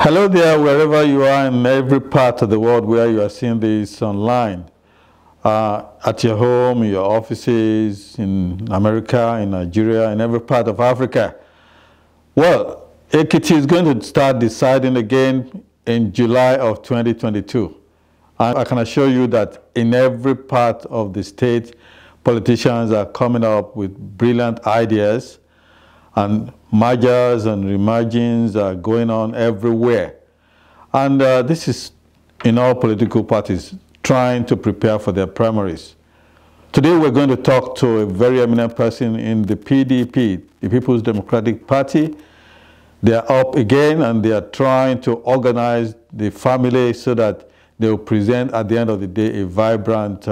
Hello there, wherever you are in every part of the world where you are seeing this online. At your home, in your offices, in America, in Nigeria, in every part of Africa. Well, Ekiti is going to start deciding again in July of 2022. And I can assure you that in every part of the state, politicians are coming up with brilliant ideas, and mergers and remergings are going on everywhere. And this is in all political parties trying to prepare for their primaries. Today we're going to talk to a very eminent person in the PDP, the People's Democratic Party. They are up again and they are trying to organize the family so that they will present at the end of the day a vibrant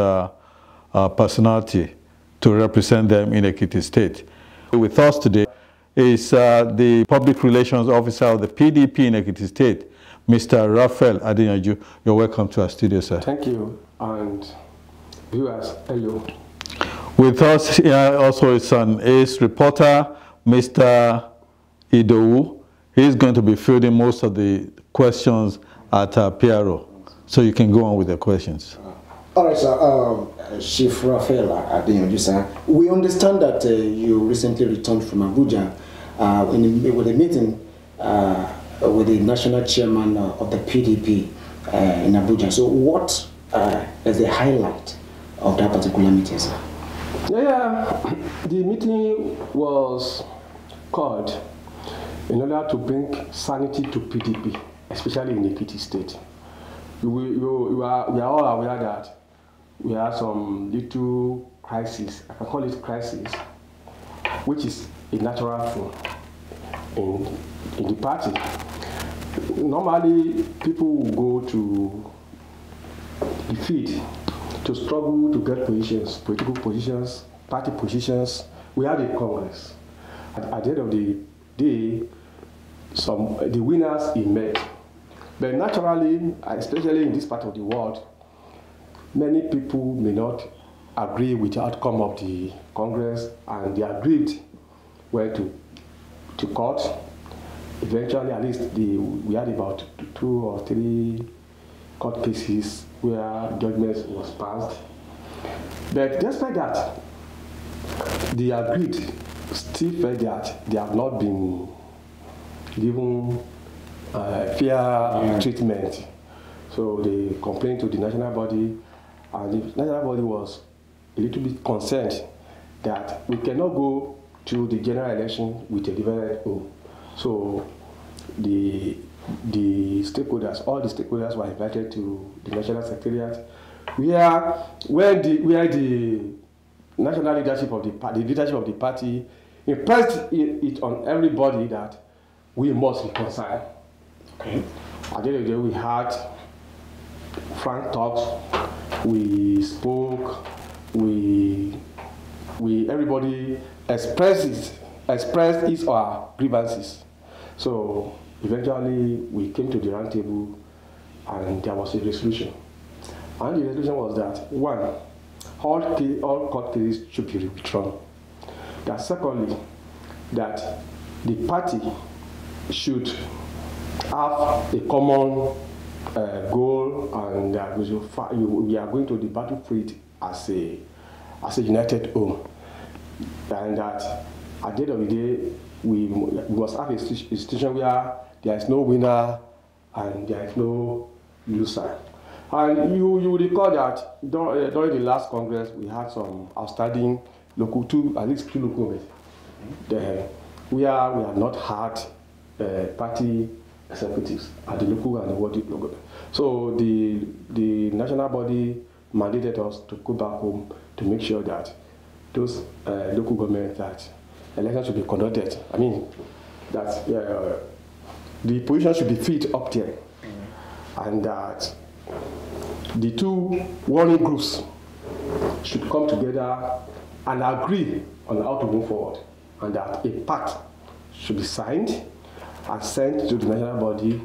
personality to represent them in Ekiti State. With us today is the Public Relations Officer of the PDP in Ekiti State, Mr. Raphael Adeyanju. You're welcome to our studio, sir. Thank you, and viewers, hello. With us here also is an ace reporter, Mr. Idowu. He's going to be fielding most of the questions at PRO, so you can go on with the questions. All right, sir. Chief Raphael Adeyanju, sir. We understand that you recently returned from Abuja with a meeting with the national chairman of the PDP in Abuja. So what is the highlight of that particular meeting, sir? Yeah, the meeting was called in order to bring sanity to PDP, especially in Ekiti State. We are all aware that we have some little crisis, I can call it crisis, which is a natural thing in the party. Normally, people will go to the field to struggle to get positions, political positions, party positions. We have the Congress. At the end of the day, the winners emerge. But naturally, especially in this part of the world, many people may not agree with the outcome of the Congress, and they agreed went to court. Eventually, at least we had about 2 or 3 court cases where judgments was passed. But despite that, they agreed, still felt that they have not been given fair treatment. So they complained to the national body, and the national body was a little bit concerned that we cannot go to the general election with a divided home. So the stakeholders, all the stakeholders were invited to the national secretariat, where the national leadership of the party impressed it on everybody that we must reconcile. Okay. At the end of the day, we had frank talks. We spoke. Everybody expressed his or her grievances. So eventually, we came to the round table, and there was a resolution. And the resolution was that 1, all court cases should be withdrawn. That secondly, that the party should have a common goal, and we are going to the battlefield as a united home, and that at the end of the day we must have a situation where there is no winner and there is no loser. And you will recall that during the last Congress we had some outstanding at least 2 local governments where we have not had party executives at the local and the world level. So the national body mandated us to go back home to make sure that those local governments that elections should be conducted. I mean that the position should be filled up there, and that the 2 warring groups should come together and agree on how to move forward, and that a pact should be signed and sent to the national body,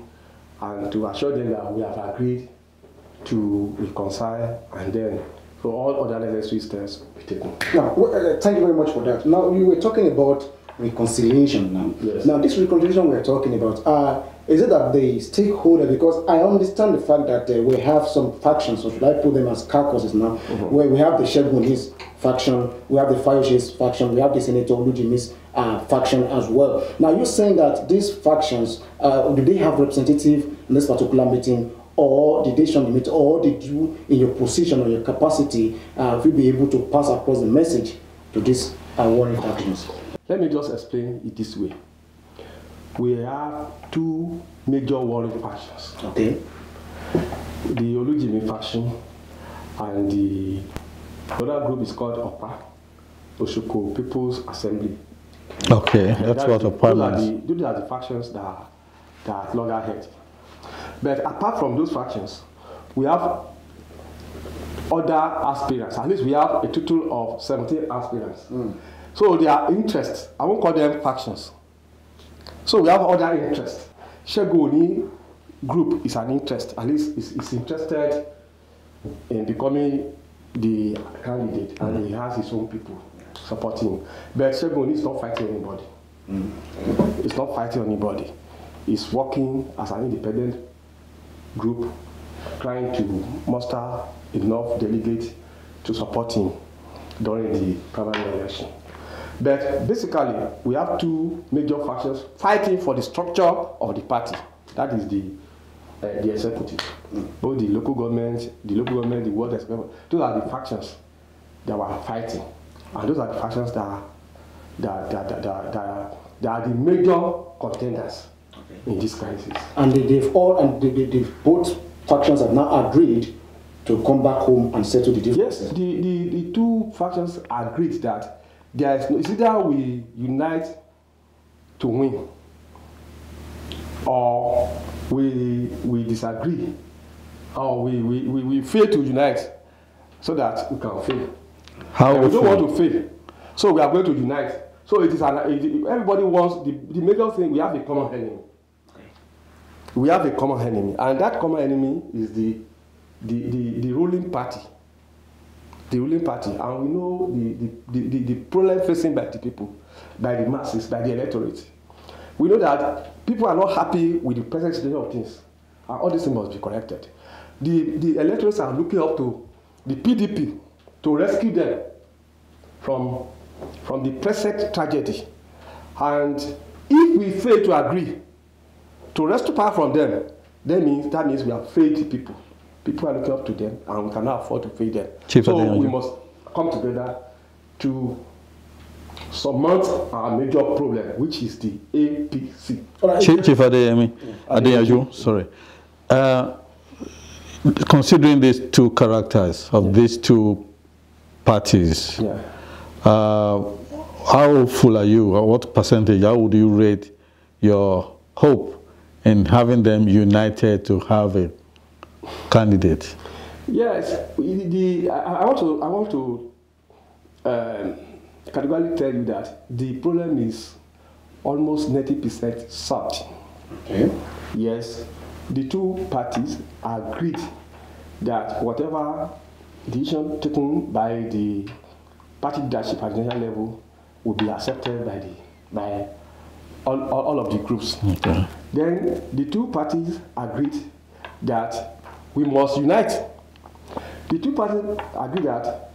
and to assure them that we have agreed to reconcile, and then so all other necessary steps be taken. Now, thank you very much for that. Now, you were talking about reconciliation now. Yes. Now, this reconciliation we are talking about, Is it that the stakeholder, because I understand the fact that we have some factions, or should I put them as caucuses now, where we have the Shegun's faction, we have the Fayoshe's faction, we have the Senator Olujimi's faction as well. Now you're saying that these factions, do they have representative in this particular meeting, or did they shun the meeting, or did you, in your position or your capacity, will be able to pass across the message to these warring factions? Let me just explain it this way. We have two major warring factions. Okay. The Olujimi faction and the other group is called OPA, Oshoko People's Assembly. Okay, that's what OPA means. Those are the factions that are at loggerheads. But apart from those factions, we have other aspirants. At least we have a total of 17 aspirants. So their interests, I won't call them factions. So we have other interests. Shegoni group is an interest, at least is interested in becoming the candidate, and he has his own people supporting him. But Shegoni is not fighting anybody. It's not fighting anybody. He's working as an independent group, trying to muster enough delegates to support him during the primary election. But basically, we have two major factions fighting for the structure of the party. That is the executive. Both the local government, the world experiment. Those are the factions that were fighting, and those are the factions that are the major contenders in this crisis. And both factions have now agreed to come back home and settle the differences. Yes, the two factions agreed that there is no, it's either we unite to win, or we disagree, or we fail to unite so that we can fail. How we don't want to fail, so we are going to unite. So it is everybody wants the major thing. We have a common enemy. We have a common enemy, and that common enemy is the ruling party. The ruling party, and we know the problem facing by the people, by the masses, by the electorate. We know that people are not happy with the present state of things, and all this thing must be corrected. The electorates are looking up to the PDP to rescue them from the present tragedy. And if we fail to agree to rescue power from them, that means we have failed the people. People are looking up to them, and we cannot afford to fail them. So we must come together to surmount our major problem, which is the APC. Chief Adeyemi, sorry. Considering these two characters of these two parties, how hopeful are you, or what percentage, how would you rate your hope in having them united to have a candidate? Yes, I want to categorically tell you that the problem is almost 90% solved. Okay. Yes, the two parties agreed that whatever decision taken by the party leadership at the national level will be accepted by all of the groups. Okay. Then the two parties agreed that we must unite. The two parties agree that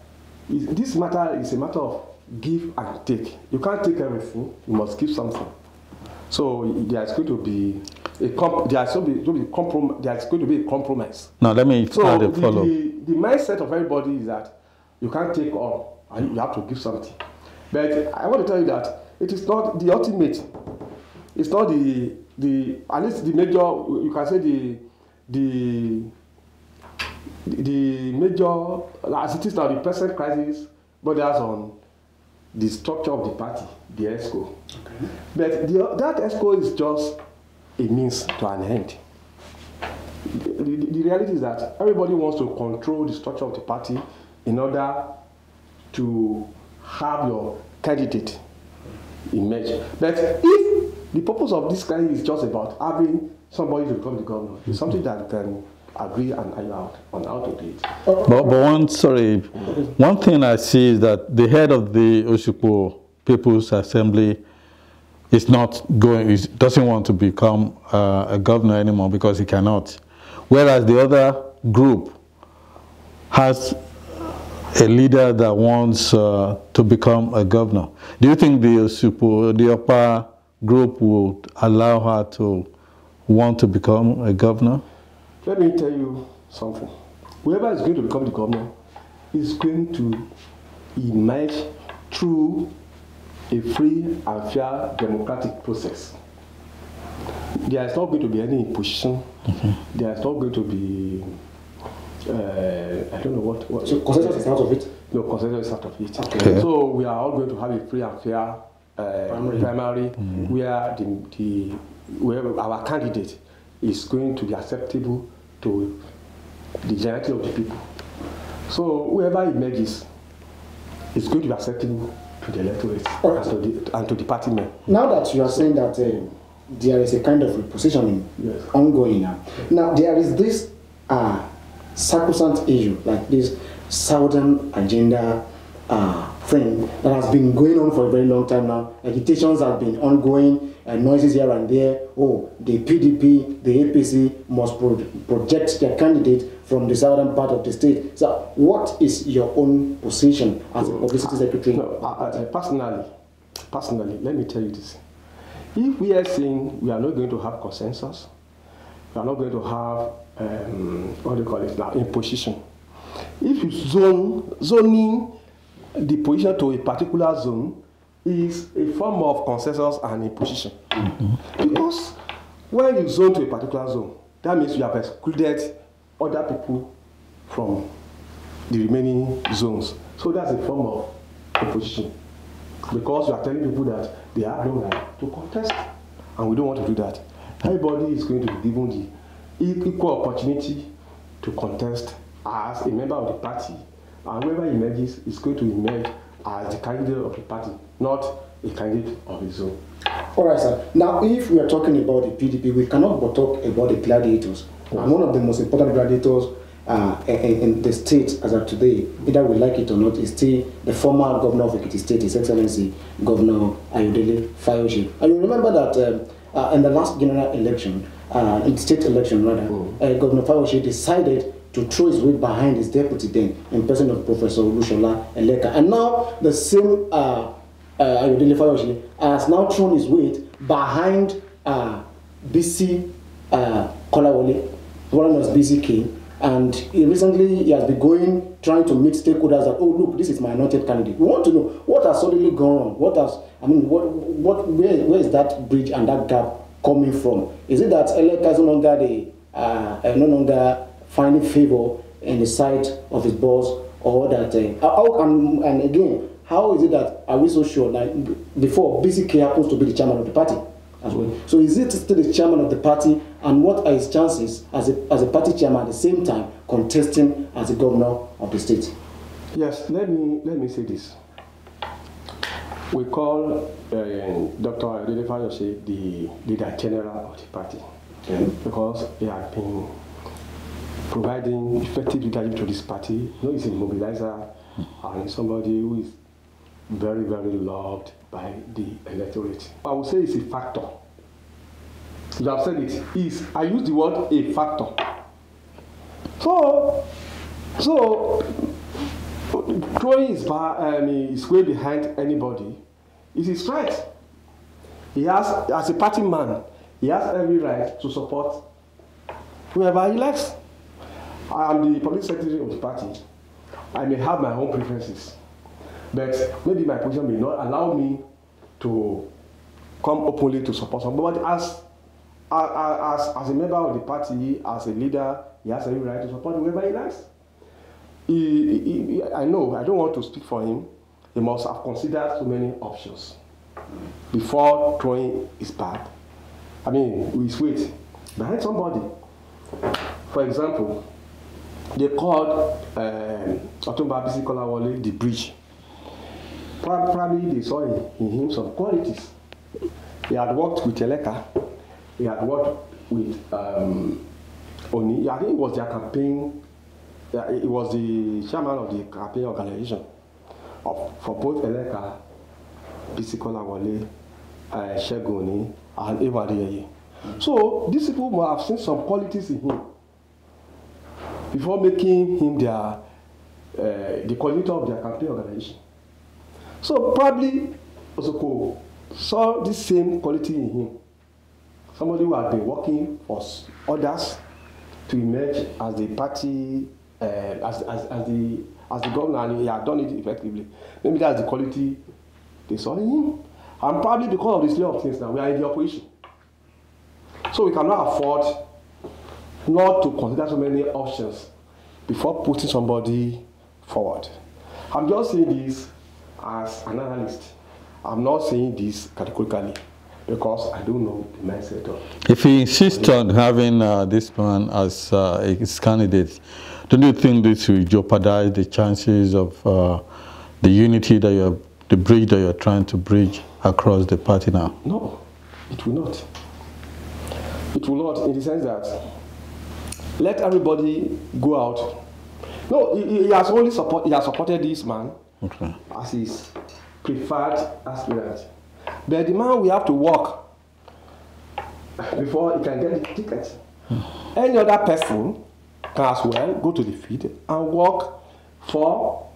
this matter is a matter of give and take. You can't take everything, you must give something. So there's going to be a compromise. Now let me add a follow-up. The mindset of everybody is that you can't take all, and you have to give something. But I want to tell you that it is not the ultimate. It's not the at least the major, you can say the major, as it is now, the present crisis borders on the structure of the party, the ESCO. Okay. But that ESCO is just a means to an end. The reality is that everybody wants to control the structure of the party in order to have your candidate emerge. But if the purpose of this kind is just about having somebody to become the governor, it's something that can agree and iron out on how to do it. But one thing I see is that the head of the Oshoko People's Assembly is not going, he doesn't want to become a governor anymore because he cannot. Whereas the other group has a leader that wants to become a governor. Do you think the upper group would allow her to want to become a governor? Let me tell you something. Whoever is going to become the governor is going to emerge through a free and fair democratic process. There is not going to be any imposition. There is not going to be, I don't know what. So consensus is out of it? No, consensus is out of it. Okay. So we are all going to have a free and fair primary where where our candidate is going to be acceptable to the majority of the people. So whoever emerges is going to be acceptable to the electorate and to the party men. Now that you are saying that there is a kind of repositioning ongoing now. Now there is this sacrosanct issue, like this Southern agenda thing that has been going on for a very long time now. Agitations have been ongoing, noises here and there. Oh, the PDP, the APC must project their candidate from the southern part of the state. So what is your own position as a publicity secretary? No, personally, let me tell you this. If we are saying we are not going to have consensus, we are not going to have, what do you call it now, imposition. If you zoning the position to a particular zone is a form of consensus and imposition. Because when you zone to a particular zone, that means you have excluded other people from the remaining zones. So that's a form of imposition. Because you are telling people that they have no right to contest. And we don't want to do that. Everybody is going to be given the equal opportunity to contest as a member of the party. And whoever emerges is going to emerge as the candidate of the party, not a candidate of his own. All right, sir. Now, if we are talking about the PDP, we cannot but talk about the gladiators. And one of the most important gladiators in the state as of today, either we like it or not, is still the former governor of Ekiti State, His Excellency Governor Ayodele Fayose. And you remember that in the last general election, in state election rather, Governor Fayose decided to throw his weight behind his deputy then, in person of Professor Olushola Eleka. And now the same Ayodele Fayose has now thrown his weight behind BC Kolawole, one of BC King. And recently he has been going, trying to meet stakeholders that, oh look, this is my anointed candidate. We want to know what has suddenly gone wrong. What has, I mean, where is that bridge and that gap coming from? Is it that Eleka is no longer finding favor in the sight of his boss, or that and again, how is it that are we so sure that before BCK happens to be the chairman of the party as well? So is it still the chairman of the party, and what are his chances as a party chairman at the same time contesting as the governor of the state? Yes, let me say this. We call Dr. Ayodele Fayose the leader general of the party, because he has been providing effective leadership to this party. You know, he's a mobilizer and somebody who is very, very loved by the electorate. I would say it's a factor. You have said it. I use the word a factor. So throwing his way behind anybody is his right. He has, as a party man, he has every right to support whoever he likes. I am the public secretary of the party. I may have my own preferences, but maybe my position may not allow me to come openly to support somebody. But as a member of the party, as a leader, he has every right to support whoever he likes. I know, I don't want to speak for him. He must have considered so many options before throwing his back. I mean, his weight behind somebody. For example, they called Otumba Bisi Kolawole the bridge. Probably they saw in him some qualities. He had worked with Eleka. He had worked with Oni. I think it was their campaign. He was the chairman of the campaign organization for both Eleka, Bisi Kolawole, Shegoni, and Evadeye. So these people must have seen some qualities in him before making him their the coordinator of their campaign organization. So probably Osoko saw this same quality in him. Somebody who had been working for others to emerge as the party, as the governor, and he had done it effectively. Maybe that's the quality they saw in him. And probably because of this law of things now, we are in the opposition. So we cannot afford not to consider so many options before putting somebody forward. I'm just saying this as an analyst. I'm not saying this categorically because I don't know the mindset of. If he insists on having this man as his candidate, don't you think this will jeopardize the chances of the unity that the bridge that you're trying to bridge across the party now? No, it will not. It will not, in the sense that let everybody go out. No, he has only supported this man as his preferred aspirant. But the man will have to work before he can get the ticket. Any other person can as well go to the field and work for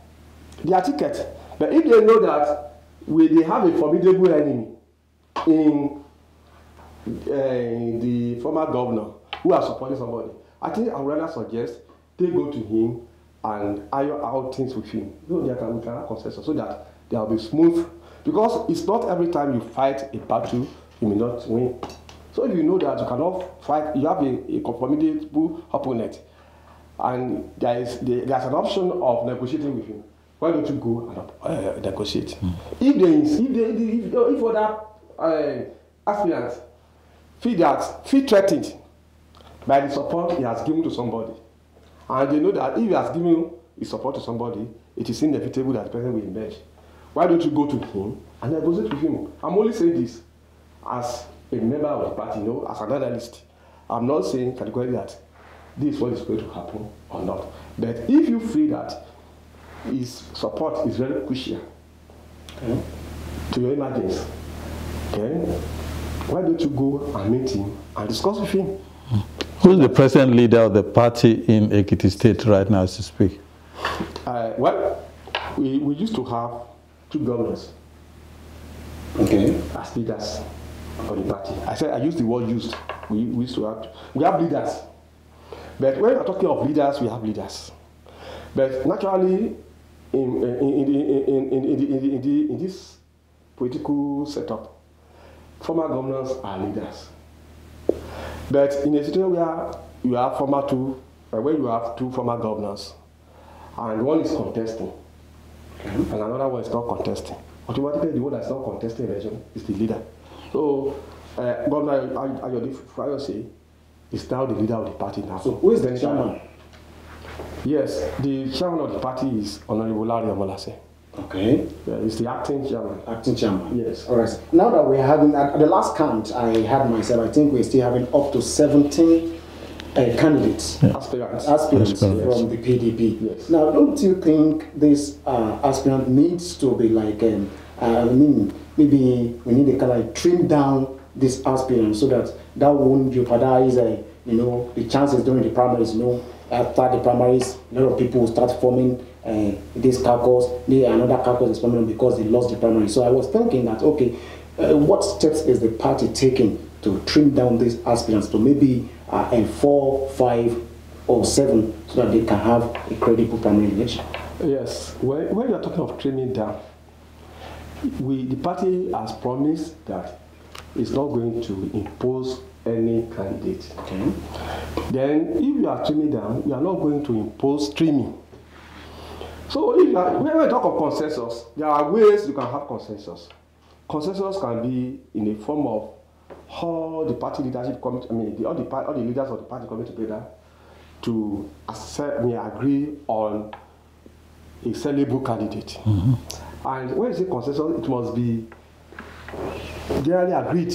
their ticket. But if they know that they have a formidable enemy in the former governor who are supporting somebody, I think I would rather suggest they go to him and iron out things with him. So we can have consensus so that they will be smooth. Because it's not every time you fight a battle, you may not win. So if you know that you cannot fight, you have a formidable opponent, and there's an option of negotiating with him. Why don't you go and negotiate? If other aspirants feel threatened by the support he has given to somebody, and they know that if he has given his support to somebody, it is inevitable that the person will emerge. Why don't you go to him and negotiate with him? I'm only saying this as a member of the party, as an analyst. I'm not saying categorically that this is what is going to happen or not. But if you feel that his support is very crucial to your emergence, why don't you go and meet him and discuss with him? Who is the present leader of the party in Ekiti State right now, as you speak? Well, we used to have two governors as leaders of the party. I use the word used. We have leaders. But when we're talking of leaders, we have leaders. But naturally, in this political setup, former governors are leaders. But in a situation where you have where you have two former governors, and one is contesting, and another one is not contesting, automatically the one that's not contesting election is the leader. So, Governor Ayode Fayose is now the leader of the party now. So, who is the chairman? Yes, the chairman of the party is Honorable Larry Omolase. Okay. Yeah, he's the acting chairman. Acting chairman. Yes. All right. Now that we're having, at the last count I had myself, I think we're still having up to 17 candidates. Yeah. Aspirants from the PDP. Yes. Now, don't you think this aspirant needs to be like, maybe we need to kind of trim down this aspirant so that won't jeopardize, the chances during the primaries, after the primaries, a lot of people will start forming this caucus, another caucus is forming because they lost the primary. So I was thinking that, what steps is the party taking to trim down these aspirants to maybe 4, 5, or 7 so that they can have a credible primary election? Yes. When you are talking of trimming down, the party has promised that it's not going to impose any candidate. Okay. Then, if you are trimming down, you are not going to impose trimming. So, when we talk of consensus, there are ways you can have consensus. Consensus can be in the form of all the party leadership committee, all the leaders of the party coming together to agree on a sellable candidate. And when you say consensus, it must be generally agreed,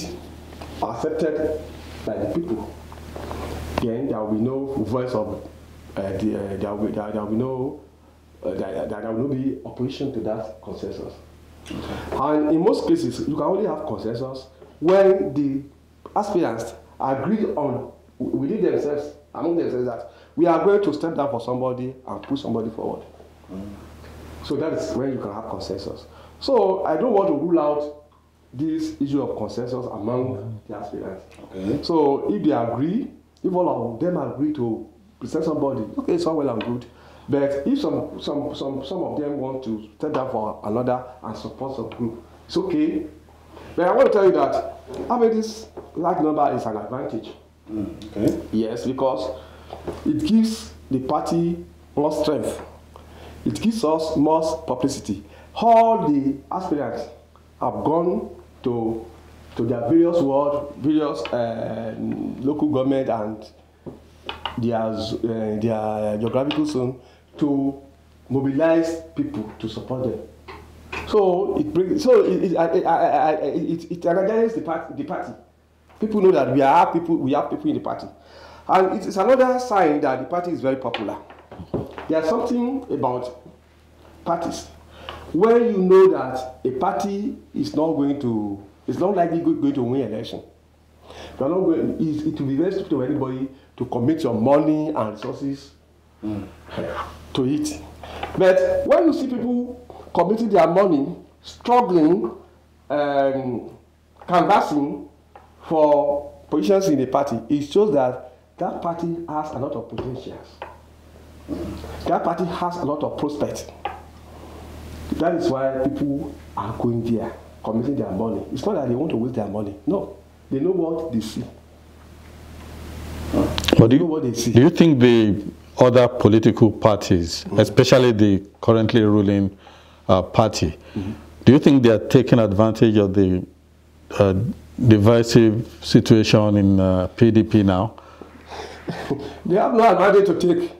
accepted by the people. Then there will be no voice of there will be no opposition to that consensus. And in most cases, you can only have consensus when the aspirants agree on within themselves, among themselves, that we are going to step down for somebody and push somebody forward. So that is when you can have consensus. So I don't want to rule out this issue of consensus among the aspirants. Okay. So if they agree, if all of them agree to present somebody, okay, it's all well and good. But if some of them want to step down for another and support some group, it's okay. But I want to tell you that having this large number is an advantage. Okay. Yes, because it gives the party more strength. It gives us more publicity. All the aspirants have gone to their various wards, various local government and their geographical zone to mobilize people to support them. So it energizes the party. People know that we have people in the party, and it is another sign that the party is very popular. There's something about parties when you know that a party is not likely going to win election. You are not going. It will be very stupid for anybody to commit your money and resources to it. But when you see people committing their money, struggling, canvassing for positions in the party, it shows that that party has a lot of potentials. That party has a lot of prospects. That is why people are going there, committing their money. It's not that they want to waste their money. No, they know what they see. Do you think the other political parties, especially the currently ruling party, do you think they are taking advantage of the divisive situation in PDP now? They have no advantage to take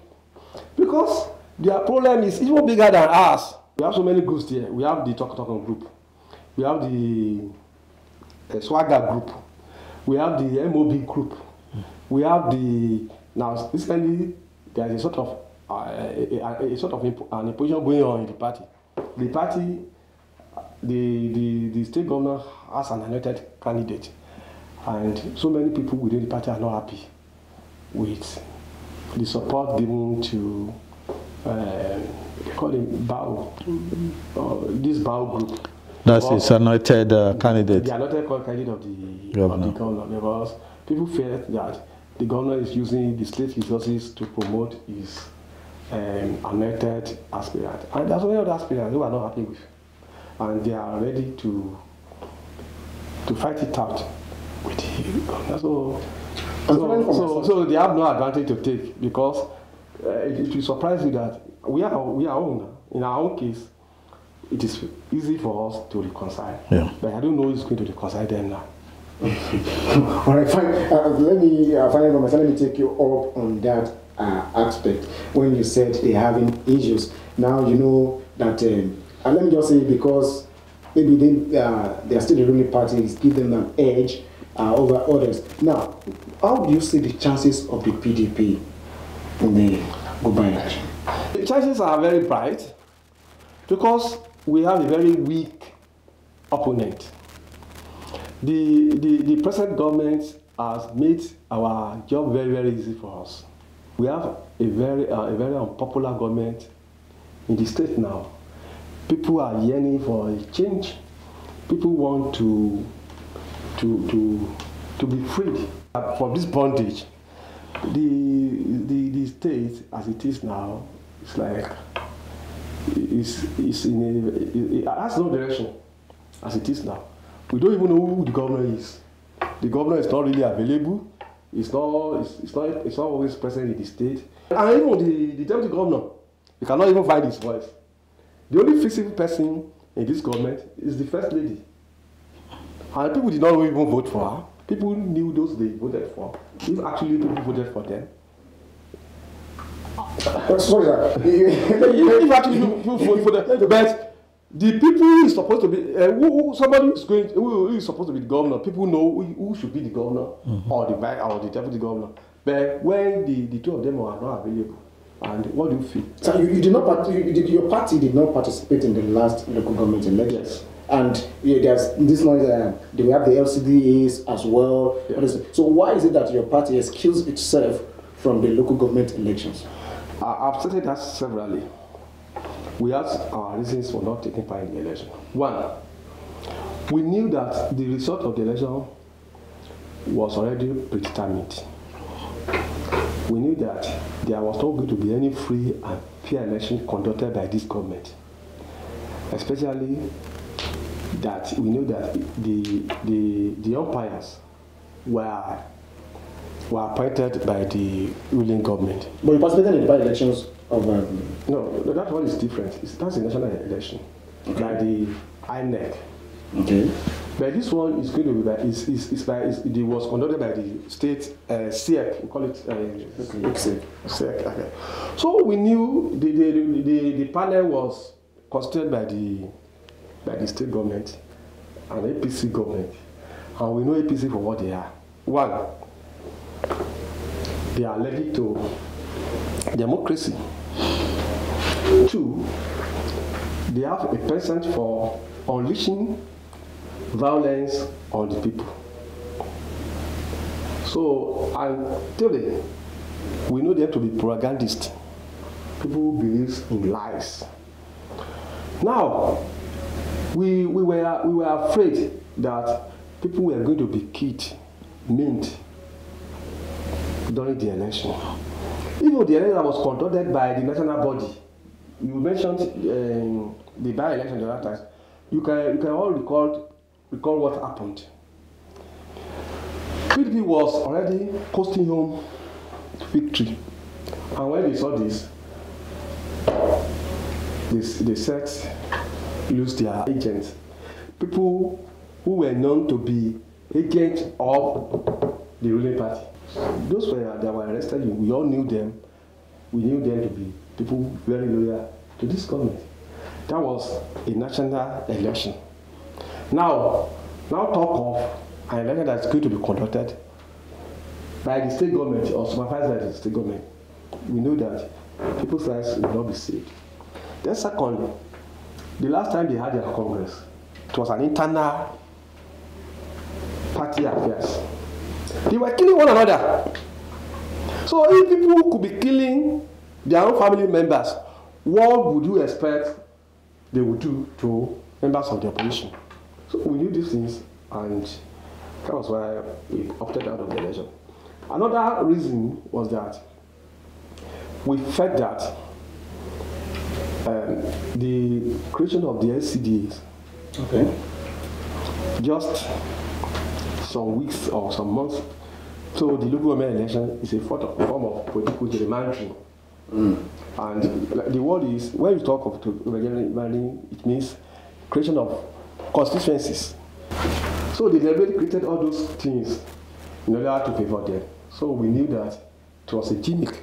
because their problem is even bigger than ours. We have so many groups here. We have the Talk group. We have the Swagger group. We have the MOB group. We have the now recently there is a sort of an imposition going on in the party. The party, the state governor has an anointed candidate, and so many people within the party are not happy with the support given to they call him Bao, this Bao group. That's his anointed candidate. The anointed candidate of the governor, because people fear that the governor is using the state resources to promote his anointed aspirant. And there's many other aspirants who are not happy with, and they are ready to fight it out with the governor. So they have no advantage to take because it will surprise you that we are own. In our own case, it is easy for us to reconcile. Yeah. But I don't know who's going to reconcile them now. All right, fine. Let me take you up on that aspect. When you said they're having issues, now you know that. And let me just say, because maybe they are still the ruling parties, give them an edge over others. Now, how do you see the chances of the PDP in the Goodbye election? The chances are very bright because we have a very weak opponent. The present government has made our job very, very easy for us. We have a very unpopular government in the state now. People are yearning for a change. People want to be freed from this bondage. The state, as it is now, it's like it has no direction as it is now. We don't even know who the governor is. The governor is not really available. It's not always present in the state. And even the deputy governor, you cannot even find his voice. The only physical person in this government is the first lady. And people did not even vote for her. People knew those they voted for. If actually people voted for them. Sorry, If actually people voted for them. But the people who is supposed to be, who is supposed to be the governor, people know who should be the governor or the deputy governor. But when the two of them are not available, and what do you feel? So your party did not participate in the last local government elections. Yes. And there's this noise. They have the LCDAs as well. Yeah. So why is it that your party excused itself from the local government elections? I've stated that severally. We had our reasons for not taking part in the election. One, we knew that the result of the election was already predetermined. We knew that there was not going to be any free and fair election conducted by this government. Especially that we knew that the umpires were appointed by the ruling government. But you participated in the by-elections of... No, that one is different. That's a national election, okay, by the INEC. Okay. But this one is going to be it was conducted by the state SEC. We call it SEC. Okay. So we knew the panel was constituted by the state government and APC government, and we know APC for what they are. One, they are allergic to democracy. Two, they have a penchant for unleashing violence on the people. So, until we know them to be propagandists, people who believe in lies. Now, we were afraid that people were going to be killed, maimed during the election. Even the election was conducted by the national body. You mentioned the by-election the other time. You can all recall what happened. PDP was already coasting home victory, and when they saw this, they set loose their agents, people who were known to be agents of the ruling party. Those that were arrested, we all knew them. We knew them to be people very loyal to this government. That was a national election. Now talk of an election that's going to be conducted by the state government or supervised by the state government. We know that people's lives will not be saved. Then second, the last time they had their Congress, it was an internal party affairs. They were killing one another. So if people could be killing their own family members, what would you expect they would do to members of the opposition? So we knew these things, and that was why we opted out of the election. Another reason was that we felt that the creation of the LCDAs, okay, just some weeks or some months, so the local government election is a form of political gerrymandering. And the word is, when you talk of gerrymandering, it means creation of constituencies. So they deliberately created all those things in order to favor them. So we knew that it was a gimmick.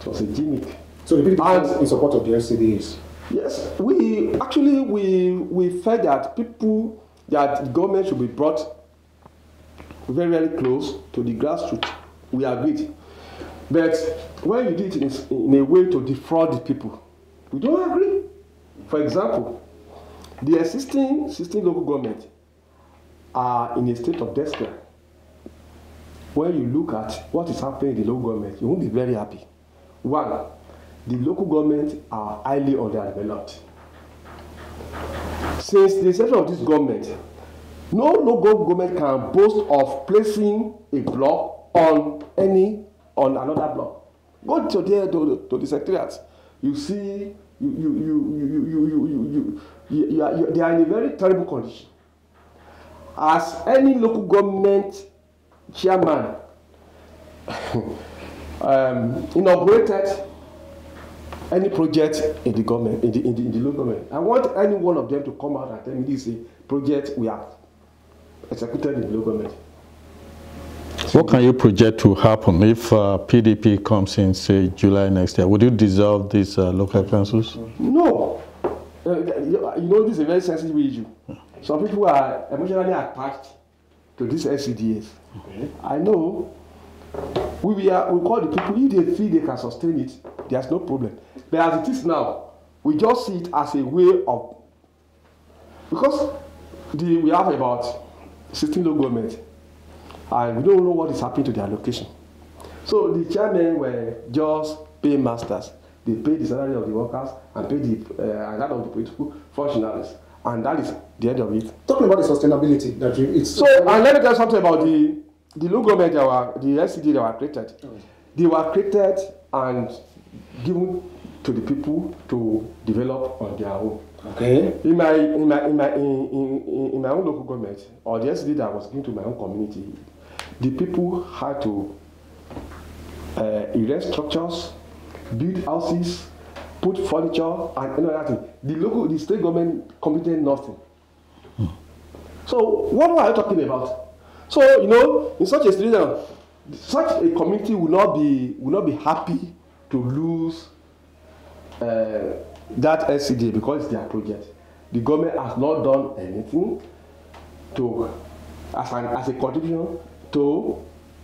It was a gimmick. So the people in support of the LCDs? Yes, we felt that that the government should be brought very, very close to the grassroots. We agreed. But when you did it in a way to defraud the people, we don't agree. For example, the existing local government are in a state of despair. When you look at what is happening in the local government, you won't be very happy. One, the local government are highly underdeveloped. Since the inception of this government, no local government can boast of placing a block on another block. Go to the secretariat. You see, they are in a very terrible condition. As any local government chairman inaugurated any project in the government, in the local government, I want any one of them to come out and tell me this is a project we have executed in the local government. What can you project to happen if PDP comes in, say, July next year? Would you dissolve these local councils? No. You know, this is a very sensitive issue. Some people are emotionally attached to these LCDAs. Okay. I know. We call the people, if they feel they can sustain it, there's no problem. But as it is now, we just see it as a way of because we have about 16 local governments, and we don't know what is happening to their location. So the chairmen were just paymasters. They pay the salary of the workers and pay and that of the political functionaries, and that is the end of it. Talking about the sustainability, that it's so. And let me tell you something about the local government the SCD that were created. They were created and given to the people to develop on their own. Okay. In my own local government, or the SCD that was given to my own community, the people had to erect structures, build houses, put furniture, and another thing. The state government committed nothing. So what are you talking about? So in such a situation, such a community will not be happy to lose that SCD because it's their project. The government has not done anything as a contribution to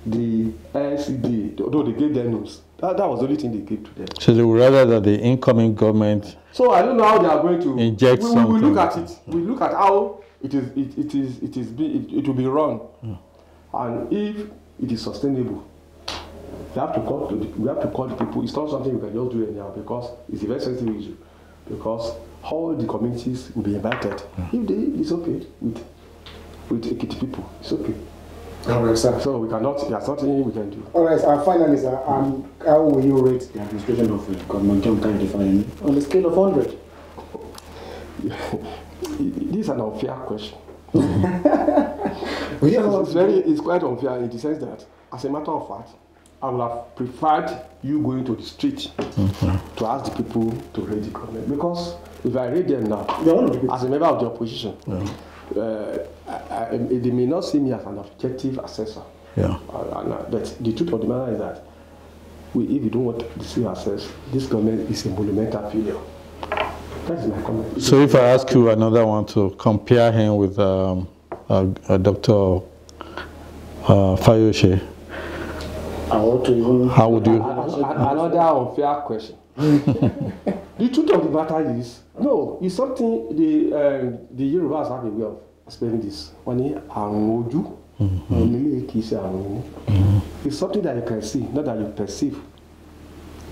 the SCD, although they gave them news. That was the only thing they gave to them. So they would rather that the incoming government. So I don't know how they are going to inject something. We look at it. We look at how it will be run, and if it is sustainable. We have to call the people. It's not something we can just do anyhow because it's a very sensitive issue. Because all the communities will be invited. If it's okay with Ekiti people, it's okay. All right, sir. So we cannot. There's nothing we can do. All right. Finally, sir, how will you rate the administration of Governor John Kennedy Fayemi on a scale of 100? This is an unfair question. It's quite unfair in the sense that, as a matter of fact, I would have preferred you going to the street to ask the people to rate the government. Because if I rate them now, as a member of the opposition, they may not see me as an objective assessor. Yeah. But the truth of the matter is that if you don't want to see assess, this government is a monumental failure. That is my comment. So if I ask you another one to compare him with Dr. Fayose, how would you? Another unfair question. The truth of the matter is, no, it's something the Yorubas have a way of explaining this. It's something that you can see, not that you perceive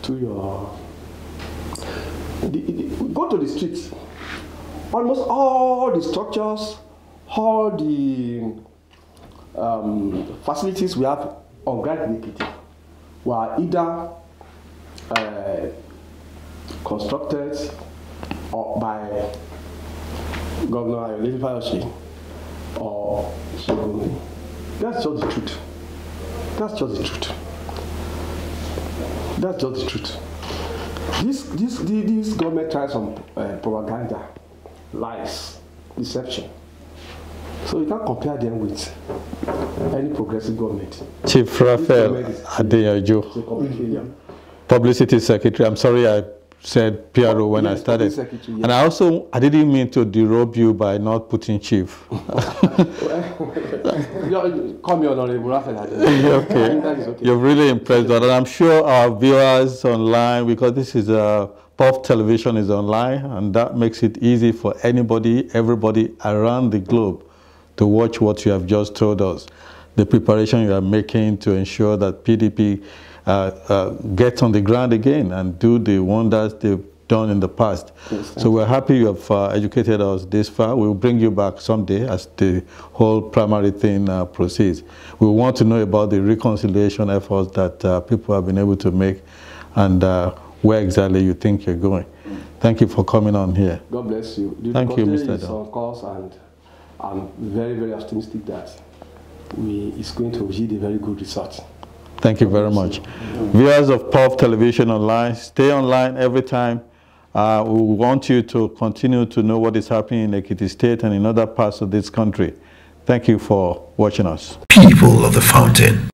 through your. Go to the streets. Almost all the structures, all the facilities we have on Grand Ekiti were either constructed by Governor Levi Fayose or Shegun. That's just the truth. That's just the truth. That's just the truth. This government tries some propaganda, lies, deception. So you can't compare them with any progressive government. Chief Raphael Adeyanju, Publicity Secretary. I'm sorry I said PRO when I started. Yes. And I didn't mean to derobe you by not putting Chief. Call me Honorable Raphael Adeyanju. Okay. You've really impressed us. And I'm sure our viewers online, because this is Puff Television is online, and that makes it easy for everybody around the globe to watch what you have just told us, the preparation you are making to ensure that PDP gets on the ground again and do the wonders they've done in the past. Yes, so we're happy you have educated us this far. We'll bring you back someday as the whole primary thing proceeds. We want to know about the reconciliation efforts that people have been able to make and where exactly you think you're going. Thank you for coming on here. God bless you. Thank you, Mr. Is on course, and I'm very, very optimistic that it's going to yield a very good result. Thank you very much. Viewers of Puff Television Online, stay online every time. We want you to continue to know what is happening in Ekiti State and in other parts of this country. Thank you for watching us. People of the Fountain.